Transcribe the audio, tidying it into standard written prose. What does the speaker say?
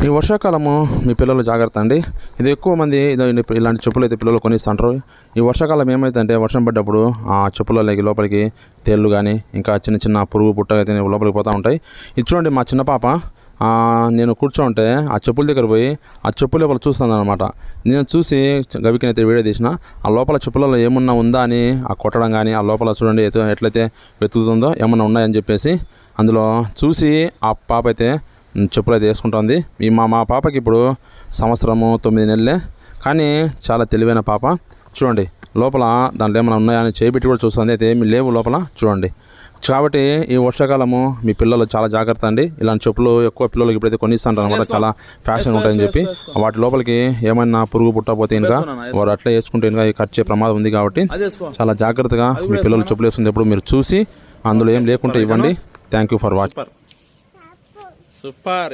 ఈ వర్షాకాలము మీ పిల్లలు జాగ్రత్త అండి. ఇది ఎక్కువ మంది ఇలాంటి చెప్పులు అయితే పిల్లలు కొనిస్తుంటారు. ఈ వర్షాకాలం ఏమైతుందంటే వర్షం పడ్డప్పుడు ఆ చెప్పులకి లోపలికి తేళ్ళు కానీ ఇంకా చిన్న చిన్న పురుగు పుట్ట అయితే లోపలికి పోతూ ఉంటాయి. ఇది చూడండి, మా చిన్న పాప నేను కూర్చోంటే ఆ చెప్పుల దగ్గర పోయి ఆ చెప్పుల లోపల చూస్తాను అనమాట. నేను చూసి గవికినైతే వీడియో తీసిన ఆ లోపల చెప్పులలో ఏమన్నా ఉందా అని ఆ కొట్టడం కానీ ఆ లోపల చూడండి ఎట్లయితే వెతుకుతుందో ఏమన్నా ఉన్నాయని చెప్పేసి అందులో చూసి ఆ పాప అయితే చెప్పులు అయితే వేసుకుంటుంది. మా పాపకి ఇప్పుడు 1 సంవత్సరము 9 నెలలే, కానీ చాలా తెలివైన పాప. చూడండి లోపల దాంట్లో ఏమైనా ఉన్నాయని చేపెట్టి కూడా చూస్తుంది. అయితే ఏమి లేవు లోపల చూడండి. కాబట్టి ఈ వర్షాకాలము మీ పిల్లలు చాలా జాగ్రత్త అండి. ఇలాంటి చెప్పులు ఎక్కువ పిల్లలకి ఇప్పుడైతే కొనిస్తుంటారు అనమాట, చాలా ఫ్యాషన్ ఉంటాయని చెప్పి. వాటి లోపలికి ఏమైనా పురుగు పుట్టకపోతే ఇంకా వారు అట్లా వేసుకుంటే ఇంకా ఖర్చే ప్రమాదం ఉంది. కాబట్టి చాలా జాగ్రత్తగా మీ పిల్లలు చెప్పులు వేసుకుంటే ఎప్పుడు మీరు చూసి అందులో ఏం లేకుంటే ఇవ్వండి. Thank you for watching. Super.